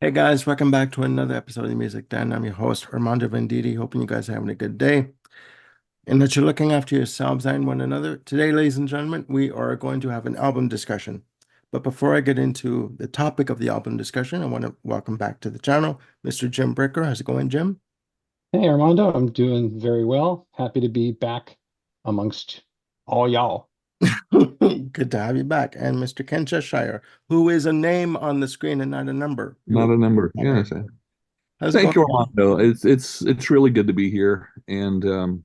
Hey guys, welcome back to another episode of the Music Den. I'm your host, Armando Venditti. Hoping you guys are having a good day and that you're looking after yourselves and one another. Today, ladies and gentlemen, we are going to have an album discussion. But before I get into the topic of the album discussion, I want to welcome back to the channel Mr. Jim Bricker. How's it going, Jim? Hey Armando, I'm doing very well. Happy to be back amongst all y'all. Good to have you back. And Mr. Ken Cheshire, who is a name on the screen and not a number. Not a number. Yes. How's it Thank going, you, Ken? Armando. It's really good to be here and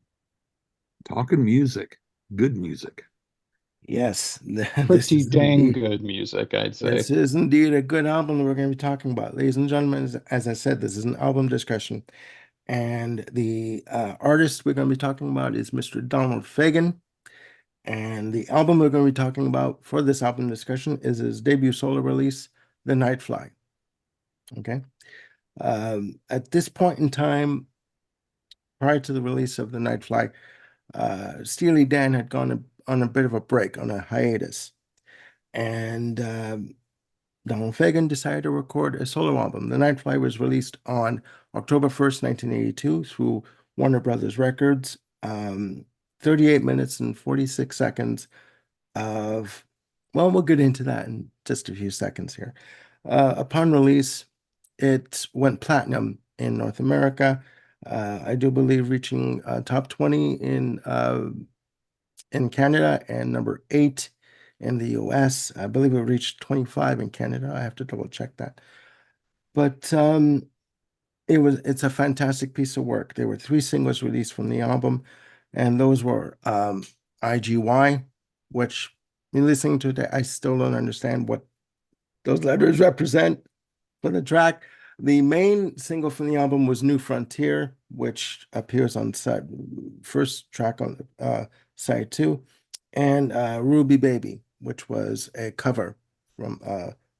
talking music, good music. Yes, this Pretty is dang indeed. good music, I'd say. This is indeed a good album that we're going to be talking about. Ladies and gentlemen, as I said, this is an album discussion. And the artist we're going to be talking about is Mr. Donald Fagen. And the album we're going to be talking about for this album discussion is his debut solo release, The Nightfly. Okay. At this point in time, prior to the release of The Nightfly, Steely Dan had gone on a bit of a break, on a hiatus. And Donald Fagen decided to record a solo album. The Nightfly was released on October 1st, 1982 through Warner Brothers Records. 38 minutes and 46 seconds of, well, we'll get into that in just a few seconds here. Upon release, it went platinum in North America. I do believe reaching top 20 in Canada and number 8 in the US. I believe it reached 25 in Canada. I have to double check that. But it's a fantastic piece of work. There were 3 singles released from the album, and those were IGY, which in listening to it, I still don't understand what those letters represent for the track. The main single from the album was New Frontier, which appears on first track on side 2, and Ruby Baby, which was a cover from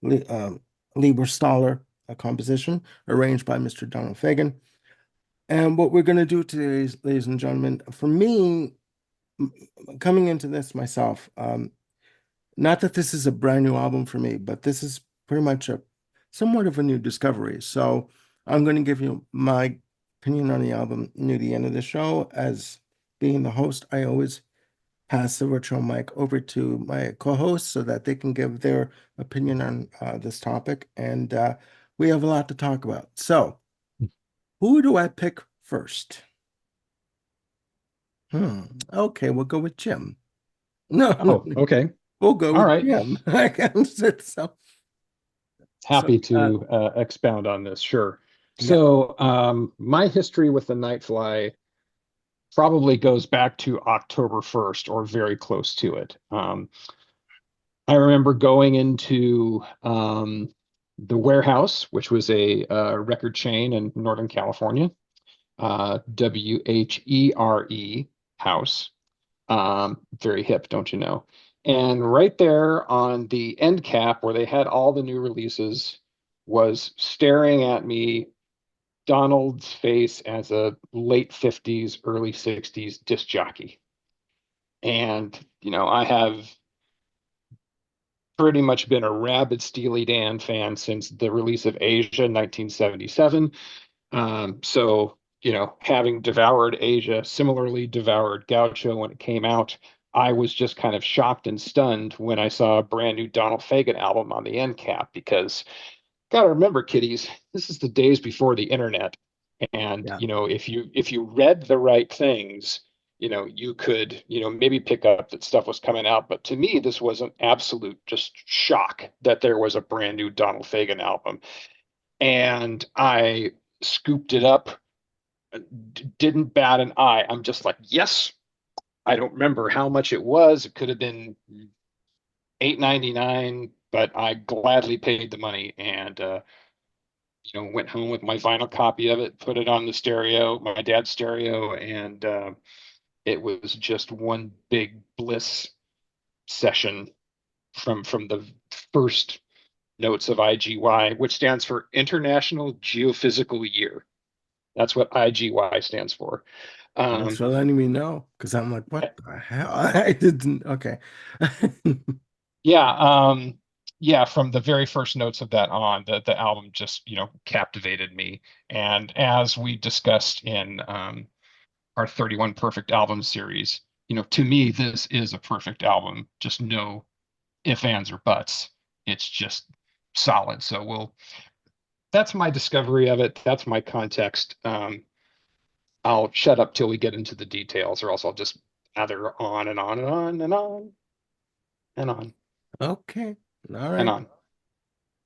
Lieber Staller, a composition arranged by Mr. Donald Fagen. And what we're going to do today, ladies and gentlemen, for me, coming into this myself, not that this is a brand new album for me, but this is pretty much a somewhat of a new discovery. So I'm going to give you my opinion on the album near the end of the show. As being the host, I always pass the virtual mic over to my co-hosts so that they can give their opinion on this topic. And we have a lot to talk about. So who do I pick first? Okay, we'll go with Jim. No, Oh, okay. we'll go All with right. Jim. So, so Happy to expound on this, sure. yeah. So, my history with the Nightfly probably goes back to October 1st or very close to it. I remember going into the Warehouse, which was a record chain in Northern California, WHERE House. Very hip, don't you know? And right there on the end cap where they had all the new releases was staring at me Donald's face as a late 50s, early 60s disc jockey. And, I have pretty much been a rabid Steely Dan fan since the release of Asia in 1977. So, having devoured Asia, similarly devoured Gaucho when it came out, I was just kind of shocked and stunned when I saw a brand new Donald Fagen album on the end cap because gotta remember, kiddies, this is the days before the internet. And, Yeah. if you read the right things, you could, maybe pick up that stuff was coming out. But to me, this was an absolute just shock that there was a brand new Donald Fagen album. And I scooped it up, didn't bat an eye. I'm just like, yes. I don't remember how much it was. It could have been 8.99, but I gladly paid the money and went home with my vinyl copy of it, put it on the stereo, my dad's stereo, and it was just one big bliss session from the first notes of IGY, which stands for International Geophysical Year. That's what IGY stands for. Thanks Um, for letting me know, because I'm like, what the hell? I didn't. Okay. yeah, yeah, from the very first notes of that on, the album just, captivated me. And as we discussed in our 31 Perfect Album series, to me, this is a perfect album. Just no ifs, ands, or buts. It's just solid. So that's my discovery of it. That's my context. I'll shut up till we get into the details, or else I'll just lather on and on and on and on and on Okay. All and right. on.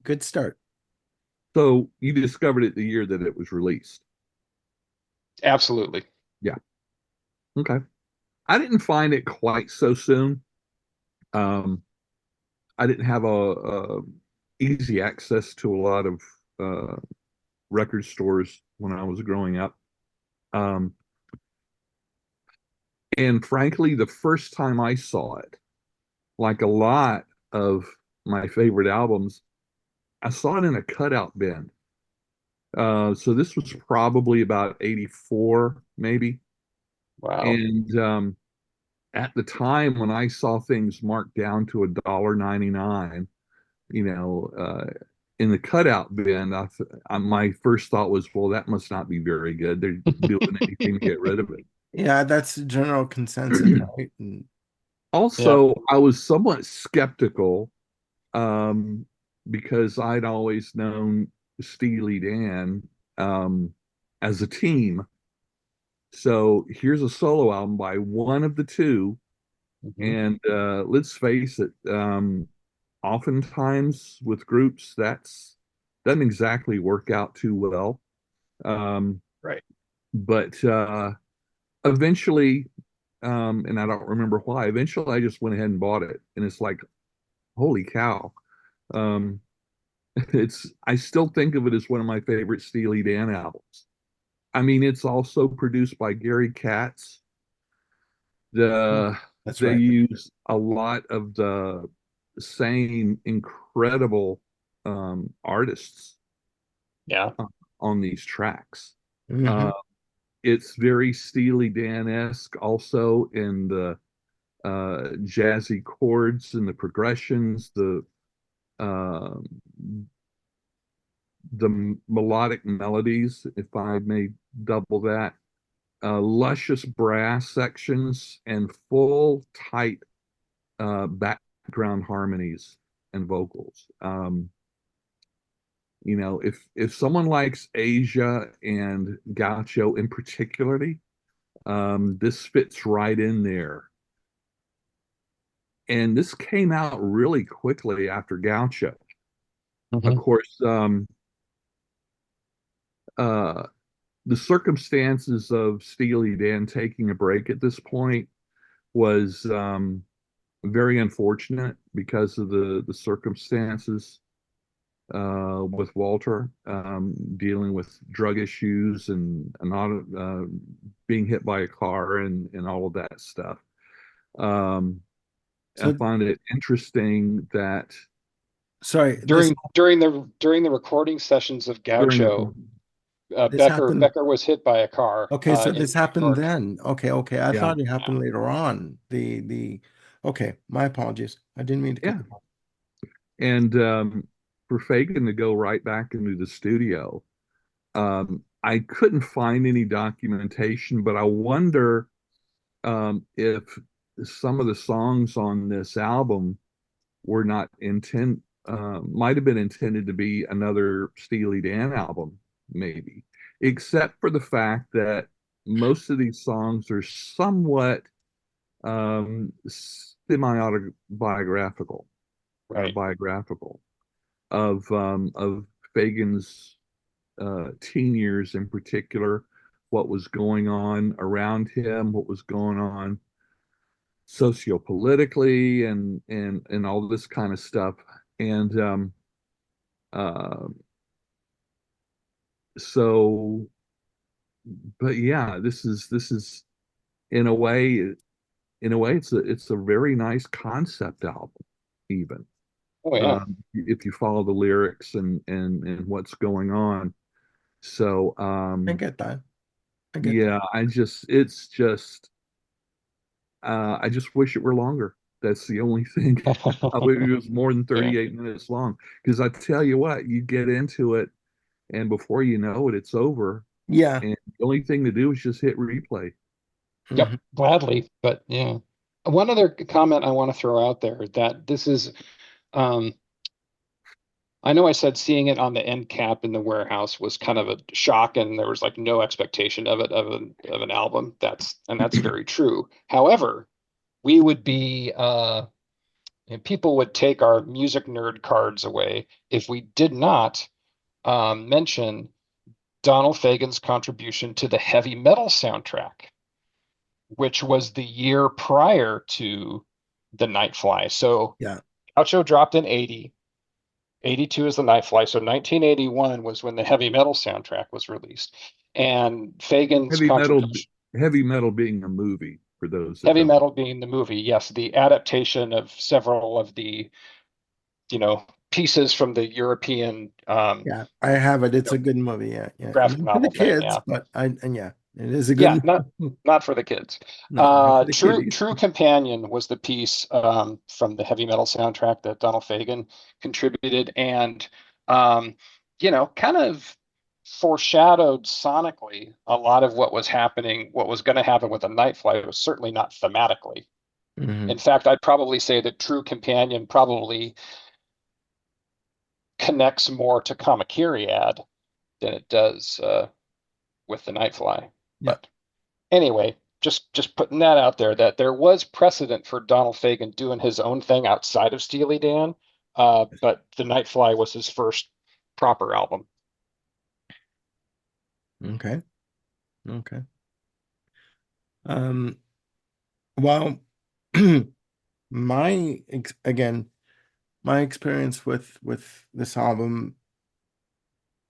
Good start. So you discovered it the year that it was released. Absolutely. Yeah. Okay. I didn't find it quite so soon. Um, I didn't have a easy access to a lot of uh, record stores when I was growing up. Um, and frankly, the first time I saw it, like a lot of my favorite albums, I saw it in a cutout bin. So this was probably about 84, maybe. Wow. And at the time when I saw things marked down to $1.99, you know, in the cutout bin, my first thought was, well, that must not be very good. They're doing anything to get rid of Yeah, that's general consensus, it. right? And Yeah. Also, I was somewhat skeptical um, because I'd always known Steely Dan as a team. So here's a solo album by one of the two. Mhm. And let's face it, oftentimes with groups, that's doesn't exactly work out too well. Um, Right. but eventually, and I don't remember why, eventually I just went ahead and bought it. And it's like, holy cow. Um, I still think of it as one of my favorite Steely Dan albums. I mean, it's also produced by Gary Katz. that's They right. use a lot of the same incredible artists Yeah. on these tracks. Hmm. Uh, it's very Steely Dan-esque also in the jazzy chords and the progressions, uh, the melodic melodies, if I may double that, luscious brass sections, and full, tight background harmonies and vocals. If someone likes Asia and Gaucho in particularly, this fits right in there. And this came out really quickly after Gaucho. Of Mhm. course, uh, the circumstances of Steely Dan taking a break at this point was very unfortunate because of the circumstances with Walter dealing with drug issues and not being hit by a car and all of that stuff. Um, I So, find it interesting that sorry, During the recording sessions of during Gaucho, this Becker happened. Becker was hit by a car Okay, so in this New happened York. then. Okay. I yeah thought it Yeah. happened later on. Okay, my apologies. I didn't mean to cut yeah you off. and for Fagan to go right back into the studio, I couldn't find any documentation, but I wonder if some of the songs on this album were not might have been intended to be another Steely Dan album, maybe, except for the fact that most of these songs are somewhat semi-autobiographical, Right. biographical of Fagan's teen years in particular, what was going on around him, what was going on sociopolitically and all this kind of stuff. And uh, so, but yeah, this is in a way, it's a very nice concept album, even Oh yeah. if you follow the lyrics and what's going on. So I get that. I get that. yeah, I just wish it were longer. That's the only thing. It was more than Yeah. 38 minutes long. Because I tell you what, you get into it, and before you know it, it's over. Yeah. And the only thing to do is just hit replay. Yep, Mhm. gladly. But yeah. One other comment I want to throw out there that this is um I know I said seeing it on the end cap in the warehouse was kind of a shock, and there was like no expectation of it of an album. That's very true. However, we would be and people would take our music nerd cards away if we did not mention Donald Fagen's contribution to the heavy metal soundtrack, which was the year prior to the Nightfly. So Yeah. Gaucho dropped in 80. 82 is the Nightfly. So 1981 was when the heavy metal soundtrack was released. And Fagen's Heavy metal, contribution, heavy metal being a movie for those that heavy don't. metal being the movie, yes, the adaptation of several of the, pieces from the European Yeah. I have it. you It's know, a good movie. Yeah. Yeah. graphic Not for the novel thing. kids, Yeah. but and yeah, it is a Yeah, good movie. not for the kids. No, not for the kiddies. True Companion was the piece from the heavy metal soundtrack that Donald Fagen contributed, and um, kind of foreshadowed sonically a lot of what was happening, what was going to happen with the Nightfly. It was certainly not thematically. Hmm. In fact, I'd probably say that True Companion probably connects more to Kamakiriad than it does with the Nightfly. Yeah. But anyway, just putting that out there that there was precedent for Donald Fagen doing his own thing outside of Steely Dan, but the Nightfly was his first proper album. Okay. Okay. Um, well, again, my experience with this album,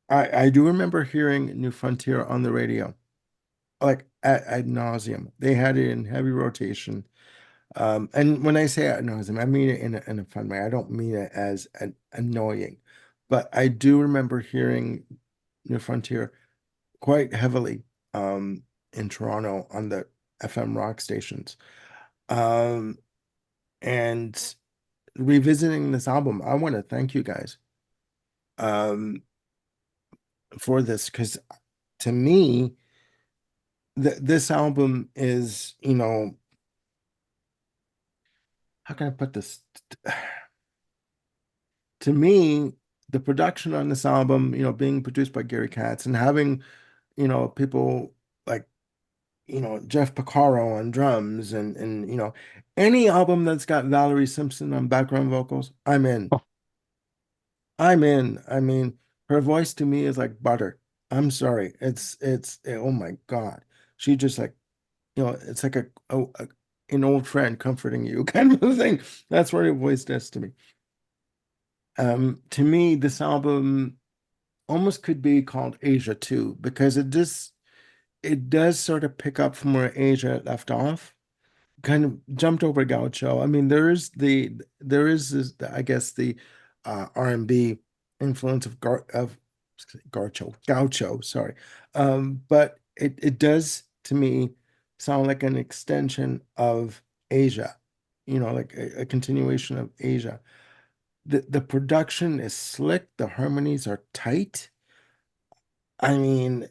I do remember hearing New Frontier on the radio, like ad nauseum. They had it in heavy rotation. And when I say ad nauseum, I mean it in a fun way. I don't mean it as annoying, but I do remember hearing New Frontier quite heavily in Toronto on the FM rock stations. Um, and revisiting this album, I want to thank you guys um, for this because to me, this album is, how can I put this? To me, the production on this album, being produced by Gary Katz and having, people like, Jeff Porcaro on drums and any album that's got Valerie Simpson on background vocals, I'm in. I'm in. I mean, her voice to me is like butter. I'm sorry. Oh my God. She just like, it's like an old friend comforting you kind of a thing. That's what her voice does to me. To me, this album almost could be called Asia too, because it does sort of pick up from where Asia left off, kind of jumped over Gaucho. I mean, there is this, I guess the R&B influence of Gaucho, sorry. But it does to me sound like an extension of Asia, like a continuation of Asia. The production is slick, the harmonies are tight. I mean,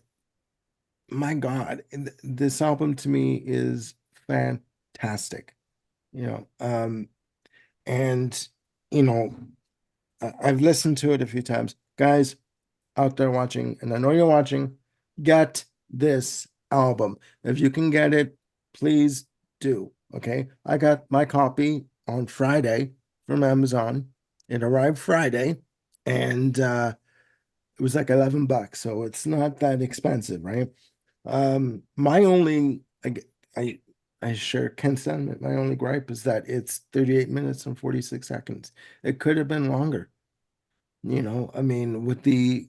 my God, this album to me is fantastic, you know. And you know, I've listened to it a few times. Guys out there watching, and I know you're watching, get this album. If you can get it, please do. Okay. I got my copy on Friday from Amazon. It arrived Friday, and it was like $11, so it's not that expensive, right? My only, I, I share Ken's sentiment. My only gripe is that it's 38 minutes and 46 seconds. It could have been longer. I mean, with in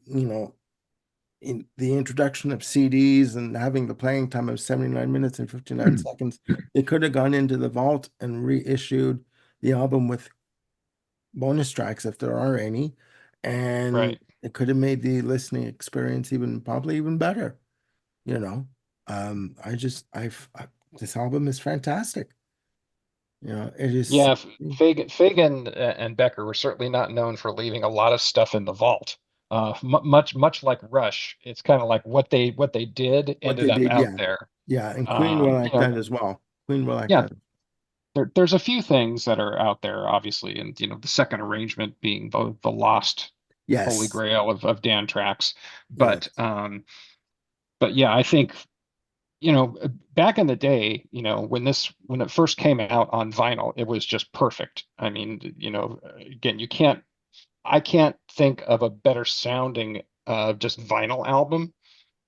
the introduction of CDs and having the playing time of 79 minutes and 59 seconds, they could have gone into the vault and reissued the album with bonus tracks if there are any, and Right. it could have made the listening experience probably even better, you know. I just I've I, this album is fantastic. It is. Yeah, Fagen and Becker were certainly not known for leaving a lot of stuff in the vault. Much like Rush, it's kind of like what they did What ended they up did, out yeah. there. Yeah, and Queen were You like know, that as well. Queen were like yeah, that. there's a few things that are out there, obviously, and the second arrangement being the lost holy Yes. grail of Dan tracks. But Yes. yeah, I think back in the day, when it first came out on vinyl, it was just perfect. I mean, again, I can't think of a better sounding just vinyl album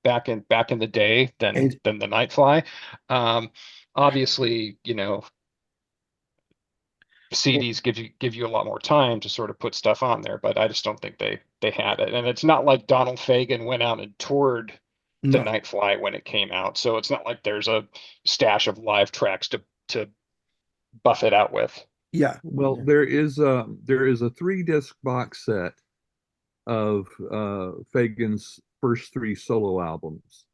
back in the day It, than the Nightfly. Um, Obviously, it CDs give you a lot more time to sort of put stuff on there, but I just don't think they had it. And it's not like Donald Fagen went out and toured the no. Nightfly when it came out, so it's not like there's a stash of live tracks to buff it out with. Yeah. Well, Yeah. there is a 3 disc box set of Fagen's first 3 solo albums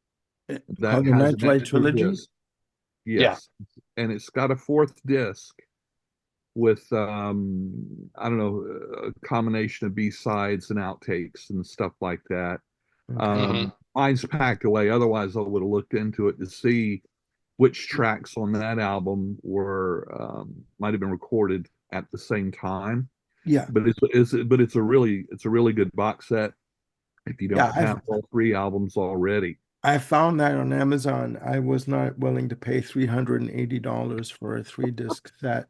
that Called the has an Nightfly extra trilogy. disc. Yeah. Yes, and it's got a 4th disc with I don't know, a combination of B-sides and outtakes and stuff like that. Okay. Mine's packed away. Otherwise, I would have looked into it to see which tracks on that album were might have been recorded at the same time. Yeah. But it's a really good box set if you Yeah. don't have all 3 albums already. I found that on Amazon. I was not willing to pay $380 for a 3 disc set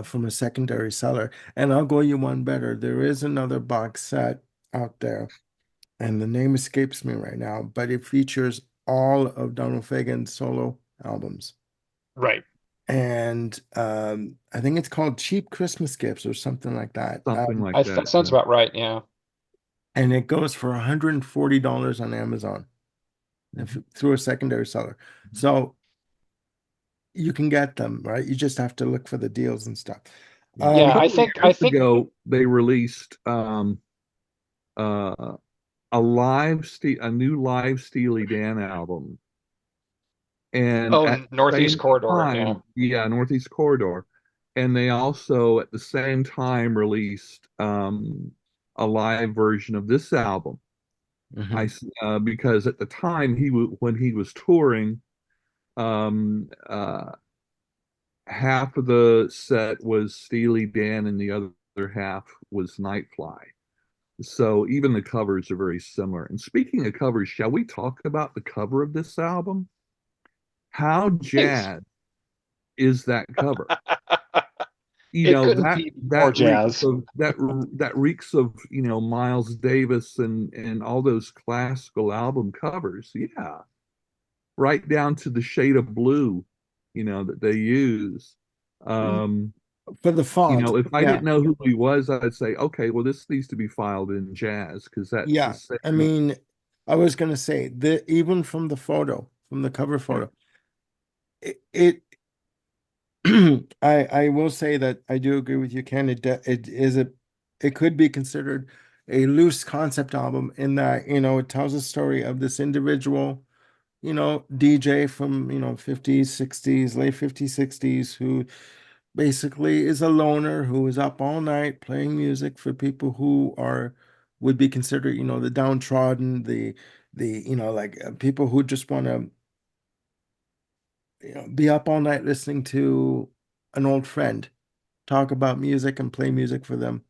from a secondary seller. And I'll go you one better. There is another box set out there, and the name escapes me right now, but it features all of Donald Fagen's solo albums. Right. And I think it's called Cheap Christmas Gifts or something like that. Something like That that. sounds about right. Yeah. And it goes for $140 on Amazon through a secondary seller. So you can get them, right? You just have to look for the deals and stuff. Yeah. A Yeah, couple of I years think ago, they released uh, a new live Steely Dan album, and oh, at the Northeast same Corridor. Yeah. time, yeah, Northeast Corridor, and they also at the same time released a live version of this album. Mhm. Because at the time when he was touring, um, half of the set was Steely Dan and the other half was Nightfly. So even the covers are very similar. And speaking of covers, shall we talk about the cover of this album? How Please. jazz is that cover? It couldn't That be more that reeks jazz. of that reeks of Miles Davis and all those classical album covers. Yeah, right down to the shade of blue, that they use. Um, For the font. if I Yeah. didn't know who he was, I'd say, okay, well, this needs to be filed in jazz because that's the Yeah. I same. mean, I was gonna say that even from the photo, from the cover Yeah, photo, it I will say that I do agree with you, Ken. It could be considered a loose concept album in that, it tells a story of this individual, DJ from, 50s, 60s, late 50s, 60s, who basically is a loner who is up all night playing music for people who would be considered, the downtrodden, like people who just want to, be up all night listening to an old friend talk about music and play music for them,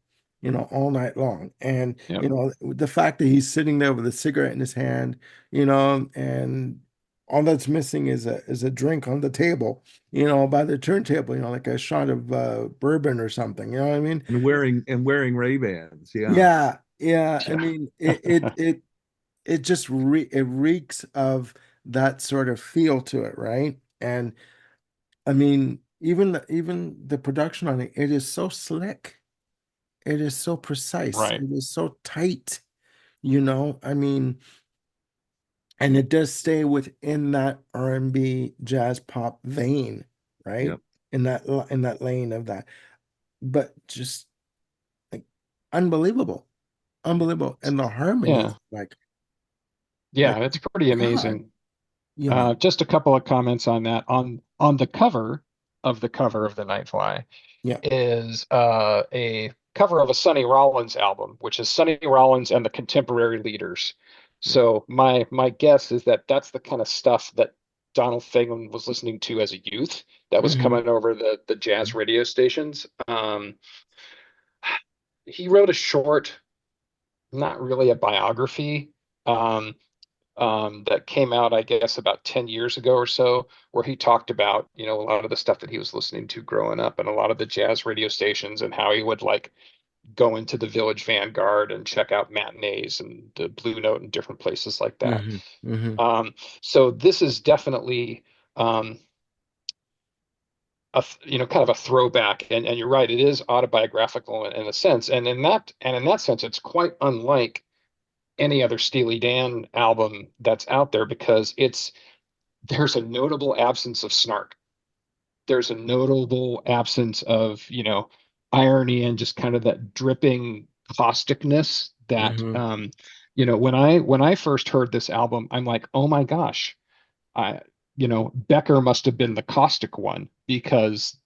all night long. And, Yep. the fact that he's sitting there with a cigarette in his hand, and all that's missing is a drink on the table, by the turntable, like a shot of bourbon or something, you know what I mean? and wearing Ray-Bans. Yeah, Yeah, yeah. I Yeah. mean, it just it reeks of that sort of feel to it, right? And I mean, even the production on it, it is so slick. It is so precise. Right. It is so tight, I mean, and it does stay within that R&B jazz pop vein, right? yep. In that lane of that. But just like unbelievable. Unbelievable. And the harmonies, Yeah. like Yeah, it's pretty God, amazing. you know. Just a couple of comments on that. On the cover, of the cover of the Nightfly Yeah. is a cover of a Sonny Rollins album, which is Sonny Rollins and the Contemporary Leaders. So my guess is that that's the kind of stuff that Donald Fagen was listening to as a youth that was Hmm. coming over the jazz radio stations. He wrote a short, not really a biography, um, that came out, I guess, about 10 years ago or so, where he talked about, a lot of the stuff that he was listening to growing up and a lot of the jazz radio stations and how he would like go into the Village Vanguard and check out matinees and the Blue Note and different places like that. Hmm. Hmm. So this is definitely um, kind of a throwback, and you're right, it is autobiographical in a sense, and in that sense, it's quite unlike any other Steely Dan album that's out there because there's a notable absence of snark. There's a notable absence of, irony and just kind of that dripping causticness that, Hmm. when I first heard this album, I'm like, oh my gosh, I, Becker must have been the caustic one because,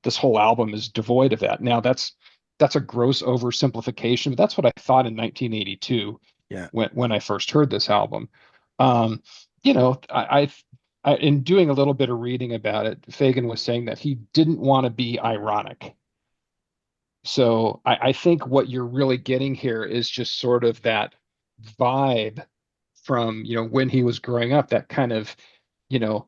this whole album is devoid of that. Now that's a gross oversimplification, but that's what I thought in 1982 Yeah. when I first heard this album. Um, in doing a little bit of reading about it, Fagan was saying that he didn't want to be ironic. So I think what you're really getting here is just sort of that vibe from, when he was growing up, that kind of, you know,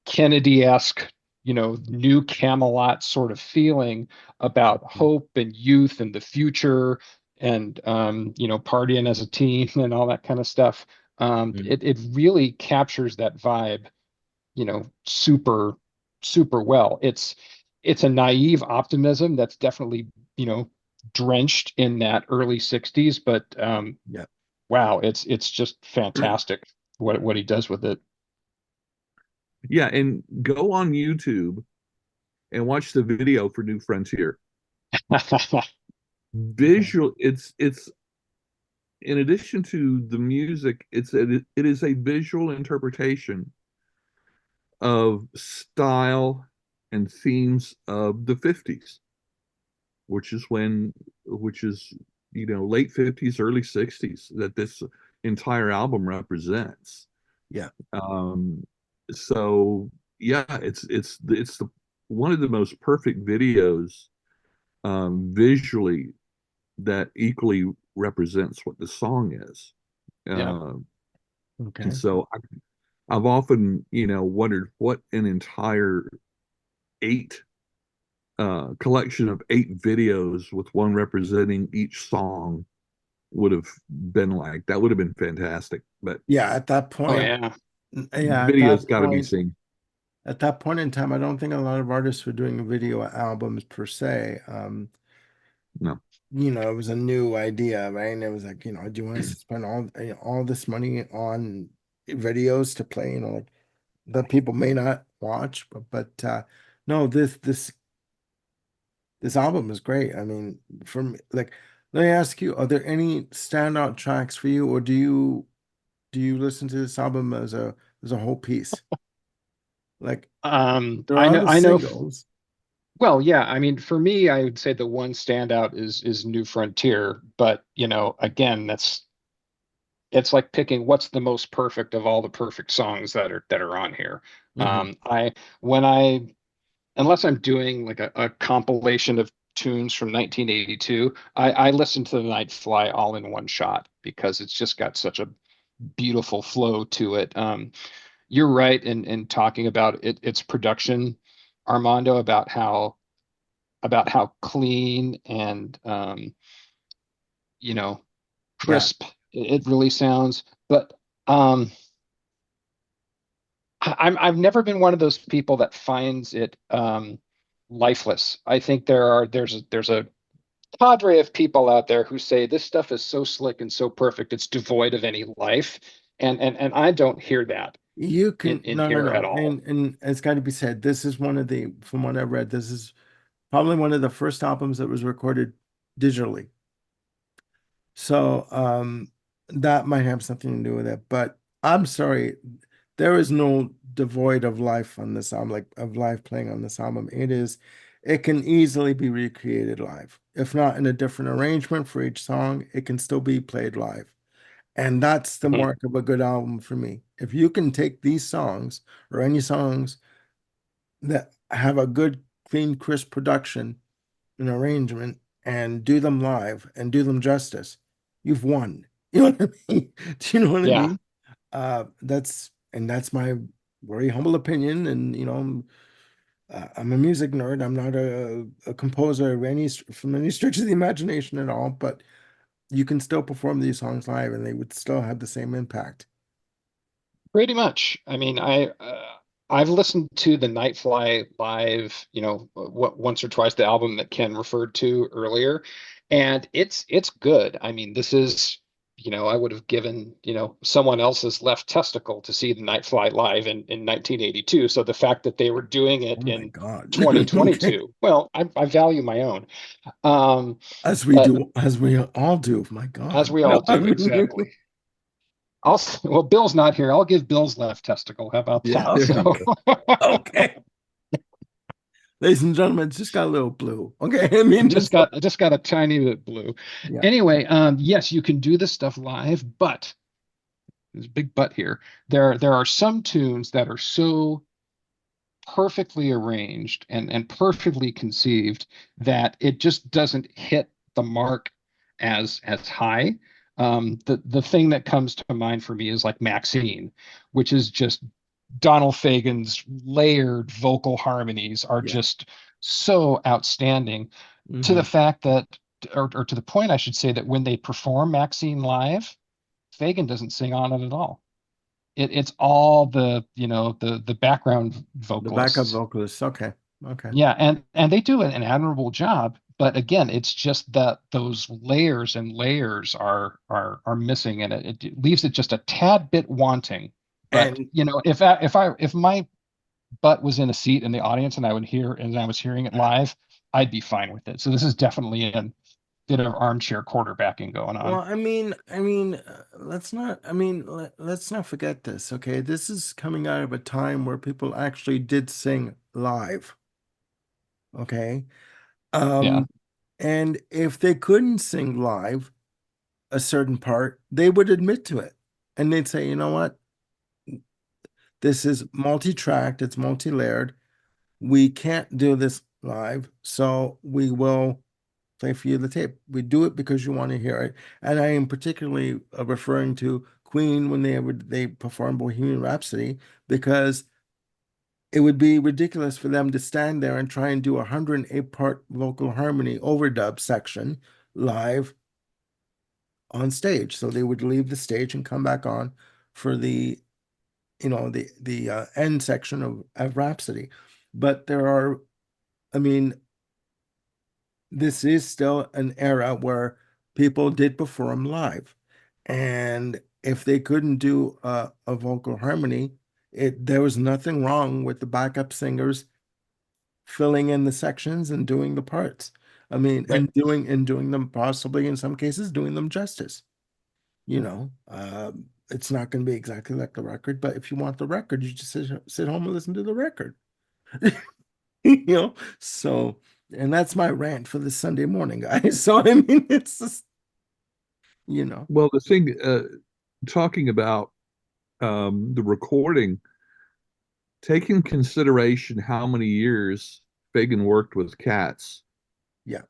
Kennedy-esque, new Camelot sort of feeling about hope and youth and the future and partying as a teen and all that kind of stuff. Hmm. It really captures that vibe, super, super well. It's a naive optimism that's definitely, drenched in that early 60s, but Yeah. wow, it's just fantastic what he does with it. Yeah, and go on YouTube and watch the video for New Frontier. Okay. Visual, it's in addition to the music, it is a visual interpretation of style and themes of the 50s, which is, late 50s, early 60s that this entire album represents. Yeah. Um, so yeah, it's the one of the most perfect videos visually that equally represents what the song is. Yeah. Uh, and Okay. so I've often, wondered what an entire eight collection of eight videos with one representing each song would have been like. That would have been fantastic. But Yeah. At that Oh point, yeah. yeah, video's got to be seen. at that point in time, I don't think a lot of artists were doing video albums per se. No. It was a new idea, right? And it was like, do you want us to spend all this money on videos to play, like that people may not watch, but no, this album is great. I mean, from like, let me ask you, are there any standout tracks for you, or do you listen to this album as a whole piece? Like, there are I know other I know singles. well, yeah, I mean for me I would say the one standout is New Frontier, but again, it's like picking what's the most perfect of all the perfect songs that are on here. Hmm. I when I unless I'm doing like a compilation of tunes from 1982, I listen to the Nightfly all in one shot because it's just got such a beautiful flow to it. You're right in talking about its production, Armando, about how clean and you know Yeah. crisp it really sounds. But um, I've never been one of those people that finds it lifeless. I think there's a cadre of people out there who say this stuff is so slick and so perfect it's devoid of any life, and I don't hear that You in can in no, no, here no, at all. and it's got to be said. This is from what I read, this is probably one of the first albums that was recorded digitally. So that might have something to do with it. But I'm sorry, there is no devoid of life on this album, like of live playing on this album. It can easily be recreated live. If not in a different arrangement for each song, it can still be played live. And that's the Mhm. mark of a good album for me. If you can take these songs or any songs that have a good, clean, crisp production and arrangement and do them live and do them justice, you've won. You know what I mean? Do you know what I Yeah. mean? That's my very humble opinion. And I'm a music nerd. I'm not a composer of from any stretch of the imagination at all, but you can still perform these songs live and they would still have the same impact. Pretty much. I mean, I've listened to the Nightfly live, what once or twice, the album that Ken referred to earlier, and it's good. I mean, this is, I would have given, someone else's left testicle to see the Nightfly live in 1982. So the fact that they were doing Oh it my in God. Okay. 2022, well, I value my own, um, but As we all do. My as God. we all do, exactly. Well, Bill's not here. I'll give Bill's left testicle. How about Yeah, that? there you So go. Okay. Ladies and gentlemen, it's just got a little blue. Okay. I mean, just got I just got a tiny bit blue. yeah. Anyway, yes, you can do this stuff live, but there's a big but here. There are some tunes that are so perfectly arranged and perfectly conceived that it just doesn't hit the mark as high. The thing that comes to mind for me is like Maxine, which is just Donald Fagen's layered vocal harmonies are Yeah. just so outstanding, to the Hmm. fact that, or to the point, I should say, that when they perform Maxine live, Fagen doesn't sing on it at all. It's all the background The backup vocalists. vocalist. Okay. Okay. Yeah, and they do an admirable job. But again, it's just that those layers and layers are missing, and it leaves it just a tad bit wanting. But And if my butt was in a seat in the audience and I was hearing it live, I'd be fine with it. So this is definitely a bit of armchair quarterbacking going well, on. let's not forget this, okay? This is coming out of a time where people actually did sing live, okay? Yeah. Um, and if they couldn't sing live a certain part, they would admit to it. And they'd say, you know what? This is multi-tracked, it's multi-layered. We can't do this live, so we will play for you the tape. We do it because you want to hear it. And I am particularly referring to Queen when they performed Bohemian Rhapsody, because it would be ridiculous for them to stand there and try and do a 108 part vocal harmony overdub section live on stage. So they would leave the stage and come back on for the end section of Rhapsody. But I mean, this is still an era where people did perform live. And if they couldn't do a vocal harmony, there was nothing wrong with the backup singers filling in the sections and doing the parts. I mean, Right. and doing them, possibly in some cases doing them justice. It's not going to be exactly like the record, but if you want the record, you just sit home and listen to the record. So, and that's my rant for this Sunday morning, guys. So I mean, it's just, you know, Well, the thing, talking about the recording, take in consideration how many years Fagan worked with Cats, yeah,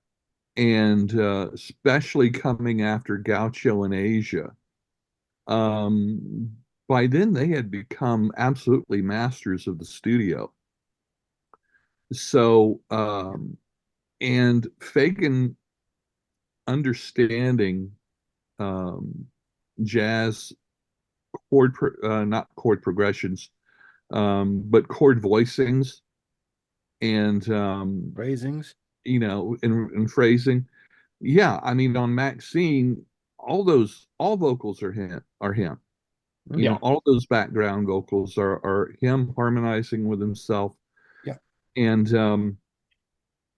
and especially coming after Gaucho in Asia. Um, by then, they had become absolutely masters of the studio. So, and Fagan understanding um, jazz not chord progressions, but chord voicings and phrasings. and phrasing. Yeah, I mean on Maxine, all vocals are him. Mhm. Yeah. All those background vocals are him harmonizing with himself, Yeah. and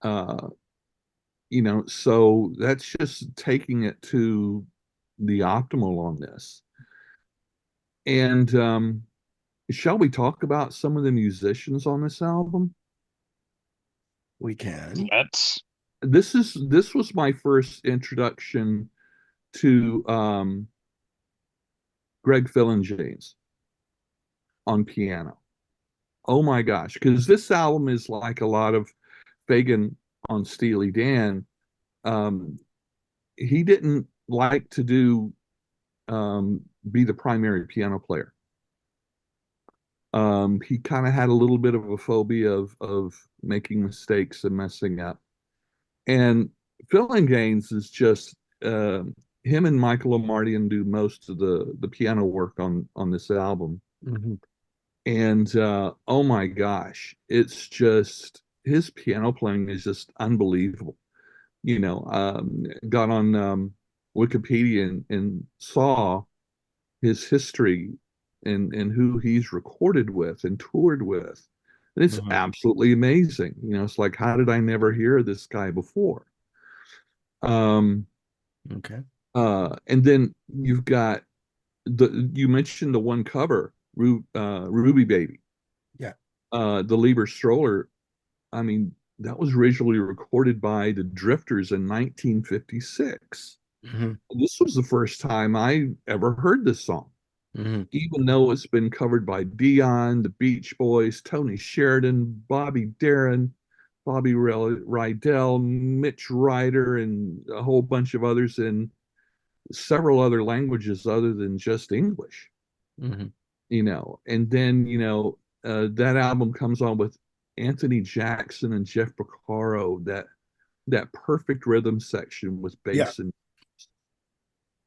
uh, so that's just taking it to the optimal on this. And Shall we talk about some of the musicians on this album? We can. Let's. This was my first introduction to Greg Phillinganes on piano. Oh my gosh, because this album is like a lot of Fagen on Steely Dan. He didn't like to do be the primary piano player. He kind of had a little bit of a phobia of making mistakes and messing up. And Phillinganes is just him and Michael Omartian do most of the piano work on this album. Mm-hmm. And oh my gosh, it's just his piano playing is just unbelievable. Got on Wikipedia and saw his history and who he's recorded with and toured with. And it's absolutely amazing. It's like, how did I never hear this guy before? Okay. And then you've got you mentioned the one cover, Ruby Baby. Yeah. The Lieber Stroller. I mean, that was originally recorded by the Drifters in 1956. Mm-hmm. This was the first time I ever heard this song. Mm-hmm. Even though it's been covered by Dion, the Beach Boys, Tony Sheridan, Bobby Darin, Bobby Rydell, Mitch Ryder, and a whole bunch of others in several other languages other than just English. Mm-hmm. And then that album comes on with Anthony Jackson and Jeff Porcaro, that perfect rhythm section with bass and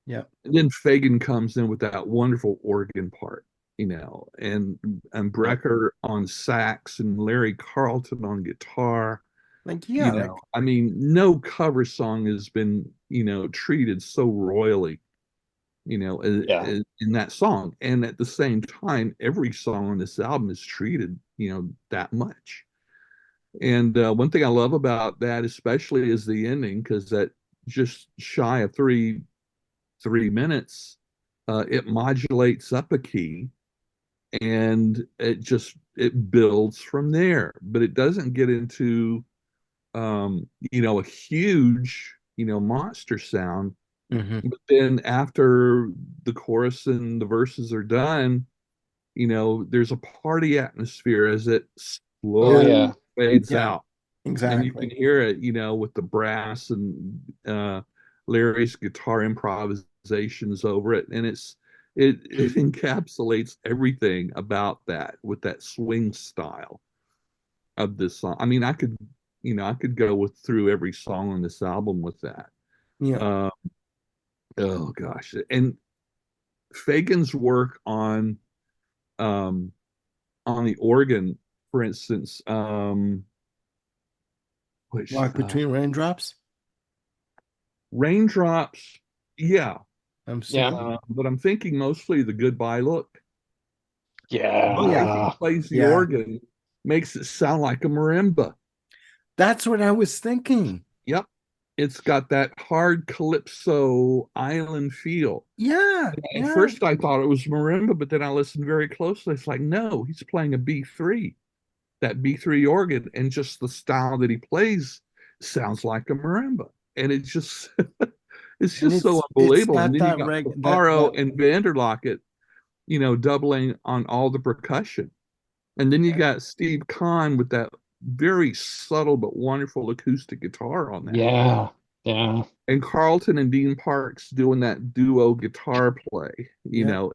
yeah. And then Fagen comes in with that wonderful organ part, and Brecker on sax and Larry Carlton on guitar. Like, yeah, I mean, no cover song has been, treated so royally, in that song. And at the same time, every song on this album is treated, that much. And one thing I love about that, especially, is the ending, because that just shy of 3 minutes, it modulates up a key and it builds from there, but it doesn't get into a huge monster sound. But then after the chorus and the verses are done, there's a party atmosphere as it slowly fades out. Exactly. And you can hear it, with the brass and Larry's guitar improvisations over it, and it encapsulates everything about that with that swing style of this song. I mean, I could go through every song on this album with that. Yeah. Oh gosh, and Fagen's work on the organ, for instance, Walk Between Raindrops. Raindrops, yeah. But I'm thinking mostly the Goodbye Look. Yeah. The way he plays the organ makes it sound like a marimba. That's what I was thinking. Yep. It's got that hard calypso island feel. Yeah. At first I thought it was marimba, but then I listened very closely. It's like, no, he's playing a B3, that B3 organ, and just the style that he plays sounds like a marimba. And it's just so unbelievable. And then you got Porcaro and Vanderlocket, doubling on all the percussion. And then you got Steve Kahn with that very subtle but wonderful acoustic guitar on that. Yeah. And Carlton and Dean Parks doing that duo guitar play, in there.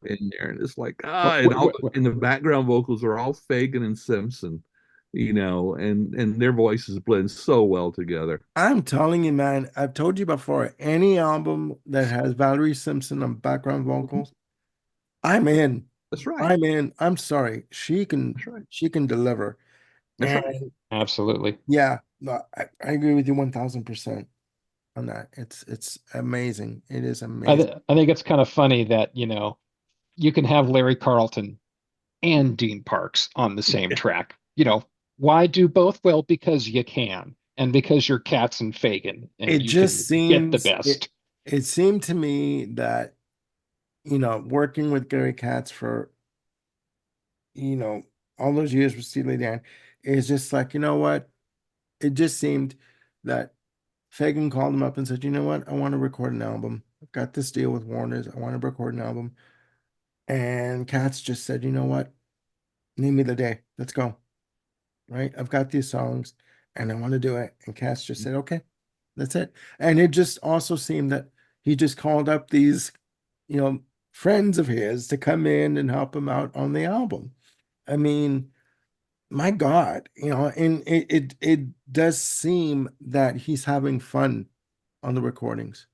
And it's like, and the background vocals are all Fagen and Simpson, and their voices blend so well together. I'm telling you, man, I've told you before, any album that has Valerie Simpson on background vocals, I'm in. That's right. I'm in. I'm sorry. She can deliver. That's right. Absolutely. Yeah, no, I agree with you 1000% on that. It's amazing. It is amazing. I think it's kind of funny that, you can have Larry Carlton and Dean Parks on the same track. Why do both? Well, because you can, and because you're Katz and Fagen, and it you just seems get the best. It seemed to me that, working with Gary Katz for you know, all those years with Steely Dan, is just like, you know what? It just seemed that Fagen called him up and said, you know what? I want to record an album. I've got this deal with Warner's. I want to record an album. And Katz just said, you know what? Name me the day. Let's go. Right? I've got these songs and I want to do it. And Katz just said, okay, that's it. And it just also seemed that he just called up these, you know, friends of his to come in and help him out on the album. I mean, my God, you know, and it does seem that he's having fun on the recordings.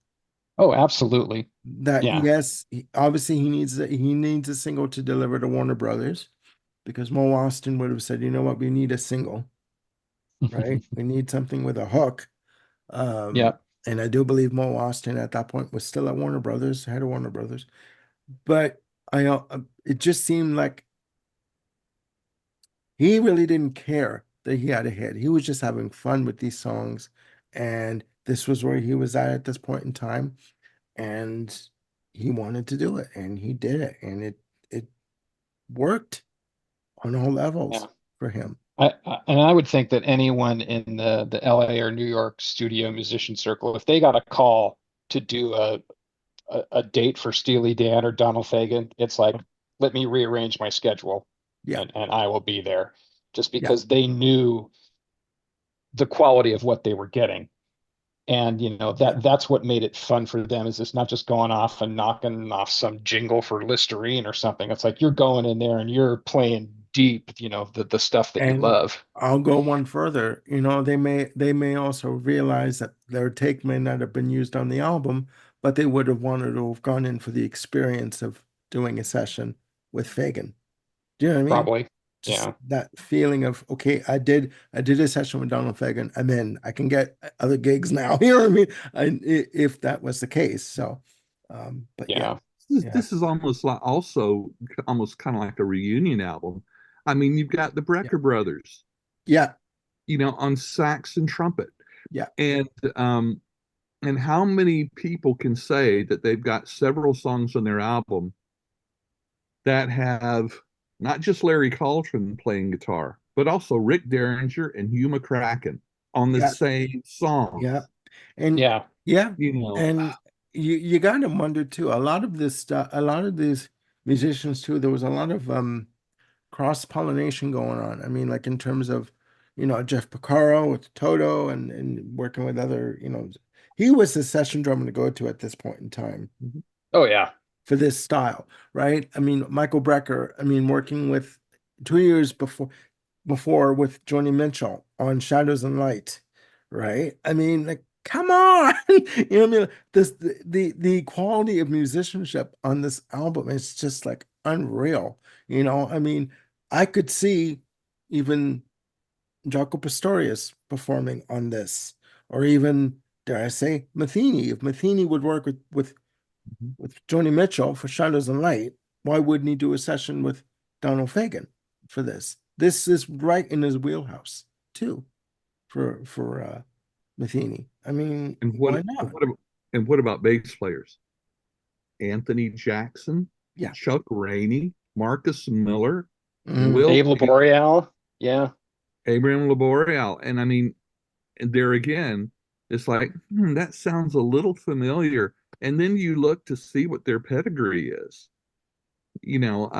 Oh, absolutely. That Yeah. yes, obviously he needs a single to deliver to Warner Brothers because Mo Austin would have said, you know what, we need a single, right? We need something with a hook. Yeah. And I do believe Mo Austin at that point was still at Warner Brothers, head of Warner Brothers. But it just seemed like he really didn't care that he had a hit. He was just having fun with these songs, and this was where he was at this point in time, and he wanted to do it, and he did it, and it worked on all Yeah. levels for him. And I would think that anyone in the LA or New York studio musician circle, if they got a call to do a date for Steely Dan or Donald Fagen, it's like, let me rearrange my schedule Yeah, and I will be there, just yeah, because they knew the quality of what they were getting. And yeah. that's what made it fun for them, is it's not just going off and knocking off some jingle for Listerine or something. It's like you're going in there and you're playing deep, the stuff that you And love. I'll go one further. You know, they may also realize that their take may not have been used on the album, but they would have wanted to have gone in for the experience of doing a session with Fagen. Do you know what I mean? Probably. Just Yeah. that feeling of, okay, I did a session with Donald Fagen. I'm in. I can get other gigs now. You know what I mean? If that was the case. So, but yeah, Yeah. yeah, This is almost like also almost kind of like a reunion album. I mean, you've got the yeah, Brecker brothers, yeah, on sax and trumpet, yeah, and um, and how many people can say that they've got several songs on their album that have not just Larry Coltrane playing guitar, but also Rick Derringer and Hugh McCracken on the yeah, same song. yeah. And Yeah. yeah, You know, and you gotta wonder too, a lot of this stuff, a lot of these musicians too, there was a lot of cross-pollination going on. I mean, like in terms of, Jeff Porcaro with Toto and working with other, he was the session drummer to go to at this point in time Oh yeah. for this style, right? I mean, Michael Brecker, I mean, working with 2 years before with Joni Mitchell on Shadows and Light, right? I mean, like, come on. You know what I mean? The quality of musicianship on this album is just like unreal. I mean, I could see even Jaco Pastorius performing on this, or even, dare I say, Matheny. If Matheny would work with Joni Mitchell for Shadows and Light, why wouldn't he do a session with Donald Fagen for this? This is right in his wheelhouse too for Matheny. I mean, and why not? what about bass players? Anthony Jackson, Yeah. Chuck Rainey, Marcus Miller, Mm, Will Dave Laboreal. Yeah. Abraham Laboriel. And I mean, there again, it's like, that sounds a little familiar. And then you look to see what their pedigree is. You know,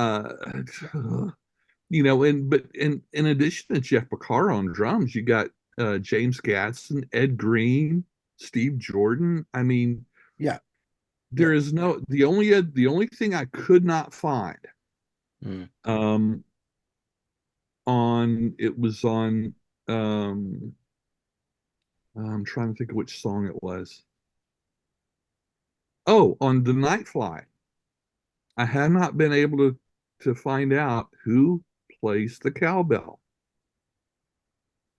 and but in addition to Jeff Porcaro on drums, you got James Gadson, Ed Green, Steve Jordan. I mean, yeah. there Yeah. is no the only thing I could not find Mm. um on it was on um I'm trying to think of which song it was. Oh, on the Nightfly. I have not been able to find out who plays the cowbell.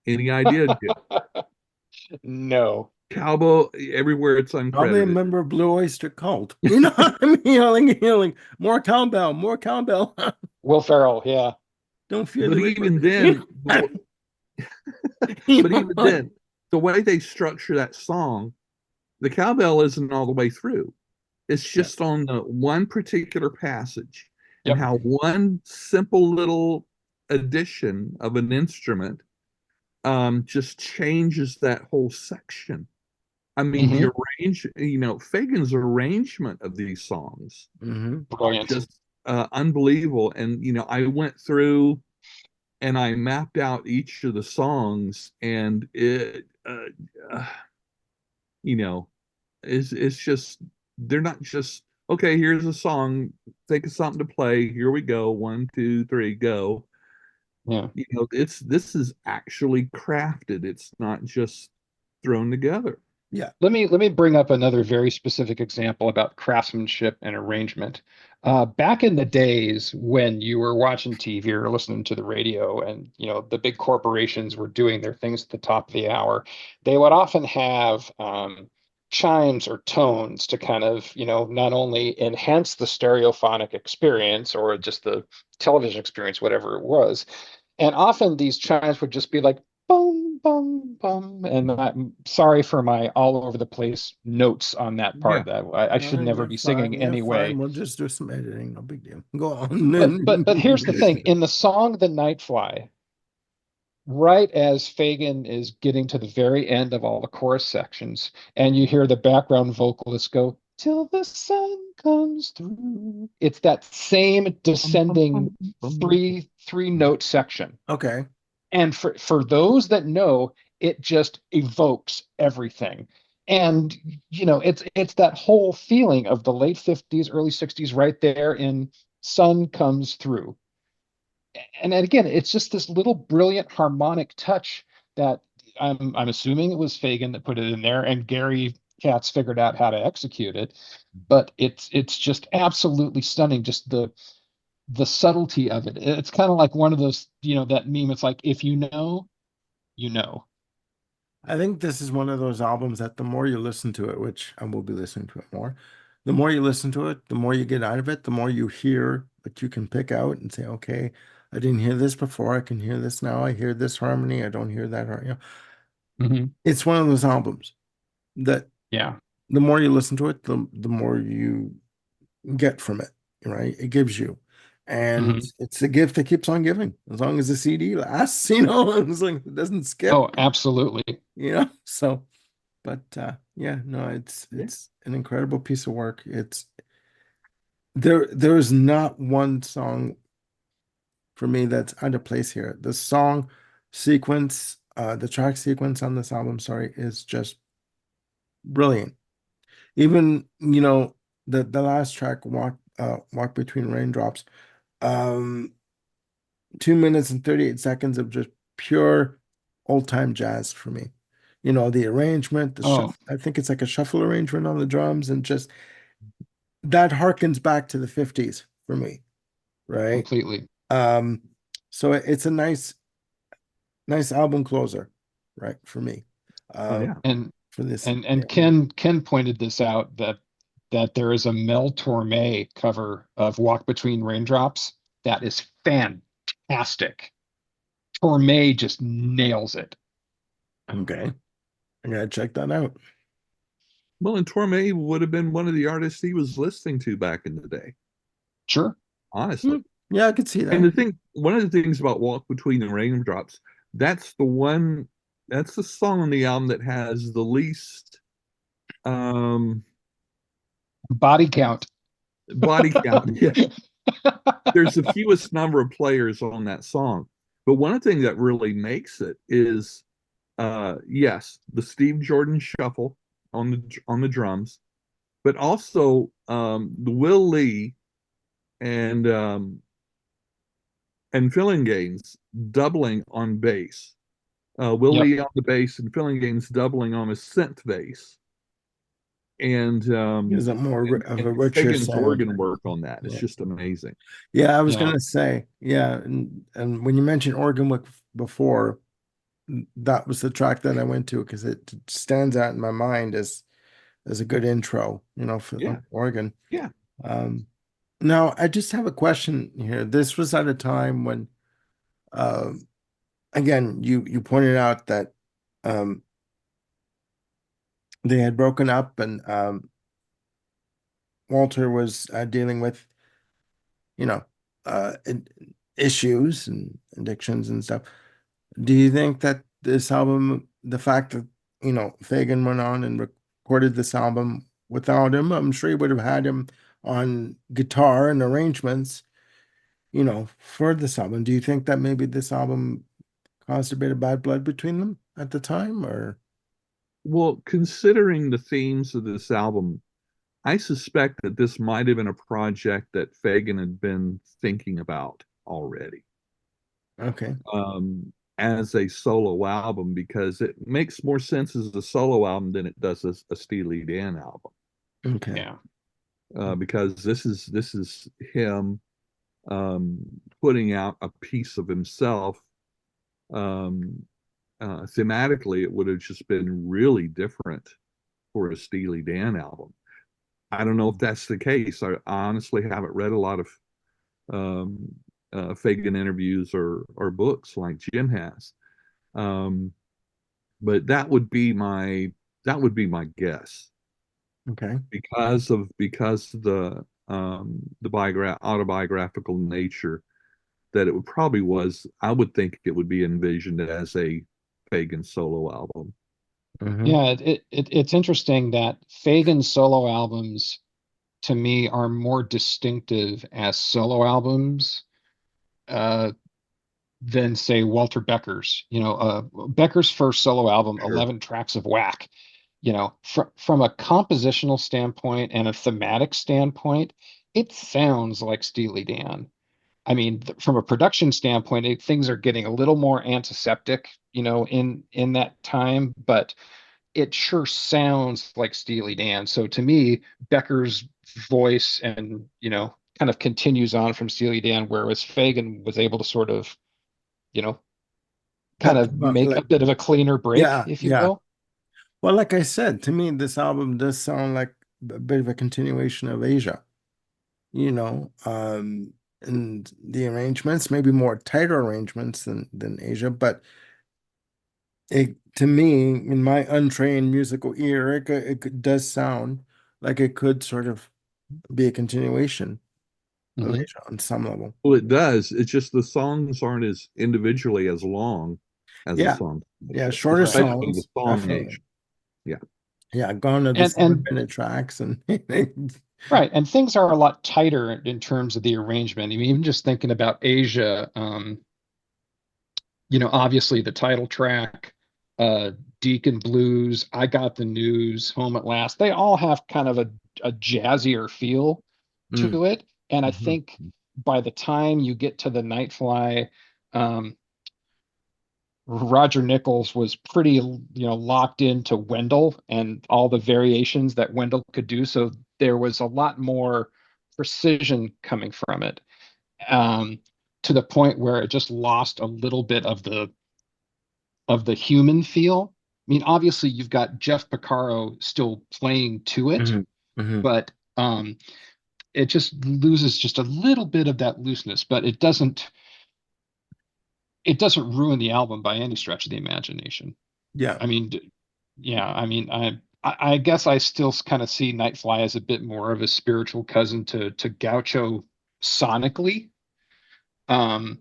Any idea, Jim? No. Cowbell everywhere it's Probably a uncredited. member of Blue Oyster Cult. You know what I mean? Yelling, more cowbell, more cowbell. Will Ferrell. Yeah. Don't fear But the Reaper. even You then, know, but even then, the way they structure that song, the cowbell isn't all the way through. It's yeah, just on the one particular passage. and Yep. how one simple little addition of an instrument just changes that whole section. I mean, Hmm. the Fagen's arrangement of these songs Hmm. are Brilliant. just unbelievable. And, I went through and I mapped out each of the songs, and uh, you know, it's just, they're not just, okay, here's a song, think of something to play, here we go, one, two, three, go. Yeah. This is actually crafted. It's not just thrown together. Yeah. Let me bring up another very specific example about craftsmanship and arrangement. Back in the days when you were watching TV or listening to the radio, and the big corporations were doing their things at the top of the hour, they would often have chimes or tones to kind of not only enhance the stereophonic experience or just the television experience, whatever it was. And often these chimes would just be like boom, boom, boom. And I'm sorry for my all over the place notes on that Yeah. part. That I should never You're be fine. singing You're fine. anyway. We'll just do some editing. No big deal. Go But here's the thing: on. in the song "The Nightfly," right as Fagen is getting to the very end of all the chorus sections, and you hear the background vocalist go, "Till the sun comes through." It's that same descending three note section. Okay. And for those that know, it just evokes everything. And it's that whole feeling of the late 50s, early 60s right there in Sun Comes Through. And then again, it's just this little brilliant harmonic touch that I'm assuming it was Fagen that put it in there, and Gary Katz figured out how to execute it. But it's just absolutely stunning. Just the subtlety of it. It's kind of like one of those, that meme. It's like, if you know, you know. I think this is one of those albums that the more you listen to it, which I will be listening to it more, the more you listen to it, the more you get out of it, the more you hear what you can pick out and say, okay, I didn't hear this before. I can hear this now. I hear this harmony. I don't hear that harmony. Hmm. It's one of those albums that Yeah. the more you listen to it, the more you get from it, right? It gives you. And Hmm. it's a gift that keeps on giving as long as the CD lasts, as long as it doesn't skip, Oh, absolutely. So, but yeah, no, it's Yeah. it's an incredible piece of work. There's not one song for me that's out of place here. The song sequence, the track sequence on this album, sorry, is just brilliant. Even, the last track, Walk Between Raindrops, um 2 minutes and 38 seconds of just pure old time jazz for me. The arrangement, the Oh, shuffle, I think it's like a shuffle arrangement on the drums, and just that harkens back to the 50s for me, right? completely. Um, so it's a nice album closer, right, for me. Oh Um, yeah. for this, And yeah. Ken pointed this out, that there is a Mel Torme cover of Walk Between Raindrops that is fantastic. Torme just nails it. Okay. I gotta check that out. Well, and Torme would have been one of the artists he was listening to back in the day, Sure. Hmm. honestly. Yeah, I could see And that. one of the things about Walk Between the Raindrops, that's the one, that's the song on the album that has the least um Body count. body count. Yeah. There's the fewest number of players on that song. But one thing that really makes it is yes, the Steve Jordan shuffle on the drums, but also the Will Lee and Gaines doubling on bass. Will Yep. Lee on the bass and Gaines doubling on a synth bass. And Gives it more of a and richer Fagen's sound. organ work on that. It's Yeah. just amazing. Yeah, I was Yeah. gonna say, yeah, and when you mentioned organ work before, that was the track that I went to because it stands out in my mind as a good intro, for Yeah, organ. yeah. Um, Now I just have a question here. This was at a time when, um, again, you pointed out that um, they had broken up, and Walter was dealing with, issues and addictions and stuff. Do you think that this album, the fact that, Fagen went on and recorded this album without him, I'm sure he would have had him on guitar and arrangements, for this album. Do you think that maybe this album caused a bit of bad blood between them at the time, or? Well, considering the themes of this album, I suspect that this might have been a project that Fagen had been thinking about already, Okay. as a solo album, because it makes more sense as a solo album than it does as a Steely Dan album. Okay. Yeah. Because this is him putting out a piece of himself. Thematically, it would have just been really different for a Steely Dan album. I don't know if that's the case. I honestly haven't read a lot of Fagen interviews or books like Jim has. But that would be my guess, Okay. because of the autobiographical nature, that it would probably was. I would think it would be envisioned as a Fagen solo album. Yeah, it's interesting that Fagen's solo albums to me are more distinctive as solo albums uh, than say Walter Becker's. Becker's first solo album, Sure. 11 Tracks of Whack. From a compositional standpoint and a thematic standpoint, it sounds like Steely Dan. I mean, from a production standpoint, things are getting a little more antiseptic, in that time, but it sure sounds like Steely Dan. So to me, Becker's voice and, kind of continues on from Steely Dan, whereas Fagen was able to sort of, you know, kind of make a Like, bit of a cleaner break, yeah, if you yeah. will. Well, like I said, to me, this album does sound like a bit of a continuation of Asia, and the arrangements, maybe more tighter arrangements than Asia, but to me, in my untrained musical ear, does sound like it could sort of be a continuation of Mhm. Asia on some level. Well, it does. It's just the songs aren't as individually as long as a Yeah, song, yeah, shorter Right. especially the songs, song age. definitely. Yeah. Yeah, gone are the And 7-minute tracks, and right, and things are a lot tighter in terms of the arrangement. I mean, even just thinking about Asia, obviously the title track, uh, Deacon Blues, I Got the News, Home at Last, they all have kind of a jazzier feel Mm, to it. And I mhm, think by the time you get to the Nightfly, um, Roger Nichols was pretty, locked into Wendell and all the variations that Wendell could do. So there was a lot more precision coming from it, um, to the point where it just lost a little bit of the human feel. I mean, obviously you've got Jeff Porcaro still playing to it, mhm, mhm. but it just loses just a little bit of that looseness. But it doesn't ruin the album by any stretch of the imagination. Yeah. I mean, yeah, I mean, I guess I still kind of see Nightfly as a bit more of a spiritual cousin to Gaucho sonically. Um,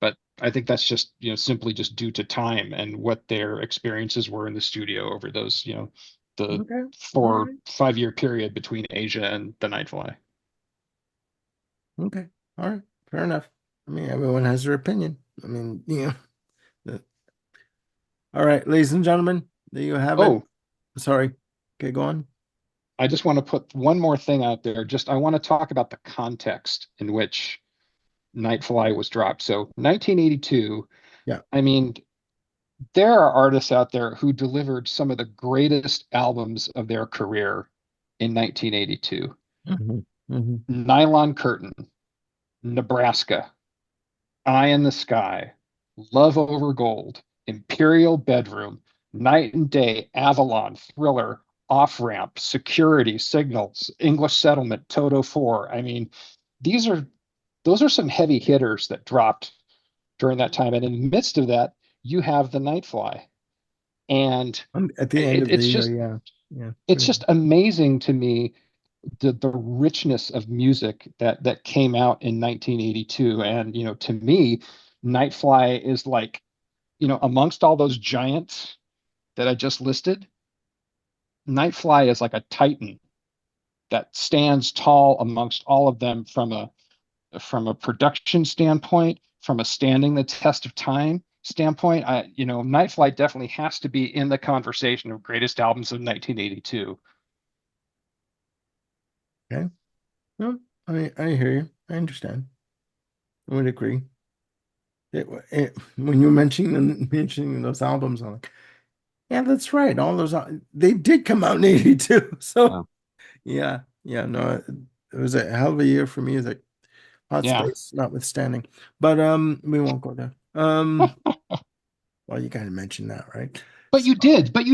but I think that's just, simply just due to time and what their experiences were in the studio over those, the Okay. All four, right. 5 year period between Asia and the Nightfly. Okay. All right. Fair enough. I mean, everyone has their opinion. I mean, the- all right, ladies and gentlemen, there you have it. Oh, Sorry. Okay, go on. I just want to put one more thing out there. I want to talk about the context in which Nightfly was dropped. So 1982, Yeah. I mean, there are artists out there who delivered some of the greatest albums of their career in 1982. Hmm. Hmm. Nylon Curtain, Nebraska, Eye in the Sky, Love Over Gold, Imperial Bedroom, Night and Day, Avalon, Thriller, Off Ramp, Security, Signals, English Settlement, Toto 4. I mean, these are those are some heavy hitters that dropped during that time. And in the midst of that, you have the Nightfly. And At the end it, of the it's year, just yeah. Yeah. it's Pretty just amazing to me the richness of music that came out in 1982. And to me, Nightfly is like, amongst all those giants that I just listed, Nightfly is like a titan that stands tall amongst all of them from a production standpoint, from a standing the test of time standpoint. Nightfly definitely has to be in the conversation of greatest albums of 1982. Okay. No, I hear you. I understand. I would agree. When you mentioning those albums, I'm like, yeah, that's right. All those they did come out in '82. So Yeah. yeah, no, it was a hell of a year for music. Hot Yeah. Space notwithstanding. But we won't go there. Well, you gotta mention that, right? So But you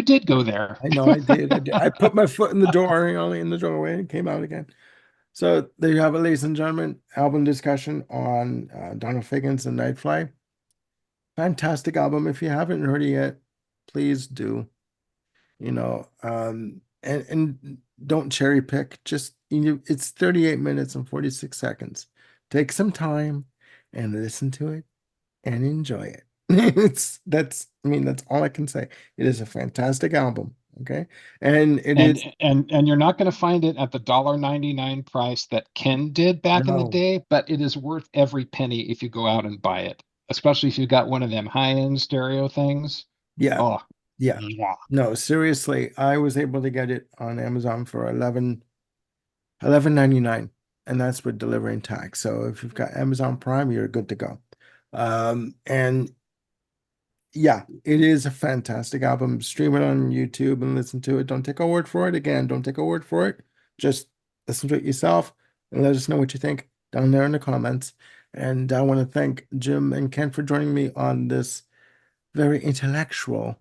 did go there. I know I did. I did. I put my foot in the door, only in the doorway, and came out again. So there you have it, ladies and gentlemen. Album discussion on Donald Fagen's and Nightfly. Fantastic album. If you haven't heard it yet, please do. And don't cherry pick. Just it's 38 minutes and 46 seconds. Take some time and listen to it and enjoy it. That's all I can say. It is a fantastic album. Okay. And it and is and you're not going to find it at the $1.99 price that Ken did back in the no, day, but it is worth every penny if you go out and buy it, especially if you got one of them high-end stereo things. yeah, Oh, yeah. mwah. No, seriously, I was able to get it on Amazon for 11.99, and that's with delivery and tax. So if you've got Amazon Prime, you're good to go. And yeah, it is a fantastic album. Stream it on YouTube and listen to it. Don't take our word for it. Again, don't take our word for it. Just listen to it yourself and let us know what you think down there in the comments. And I want to thank Jim and Ken for joining me on this very intellectual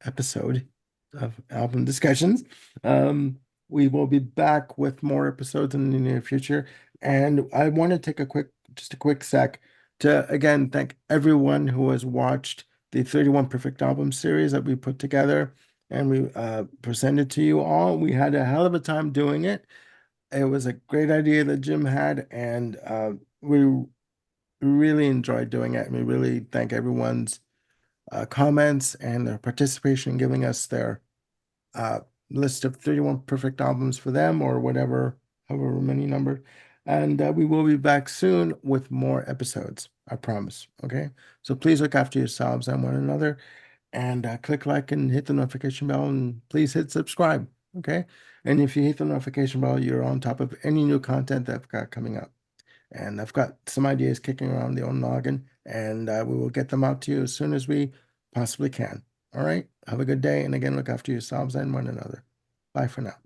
episode of album discussions. We will be back with more episodes in the near future. And I want to take just a quick sec to again thank everyone who has watched the 31 Perfect Album series that we put together and we presented to you all. We had a hell of a time doing it. It was a great idea that Jim had, and we really enjoyed doing it. And we really thank everyone's comments and their participation, giving us their uh, list of 31 perfect albums for them or whatever, however many number. And we will be back soon with more episodes, I promise. Okay. So please look after yourselves and one another and click like and hit the notification bell and please hit subscribe. Okay. And if you hit the notification bell, you're on top of any new content that I've got coming up. And I've got some ideas kicking around the old noggin, and we will get them out to you as soon as we possibly can. All right. Have a good day. And again, look after yourselves and one another. Bye for now.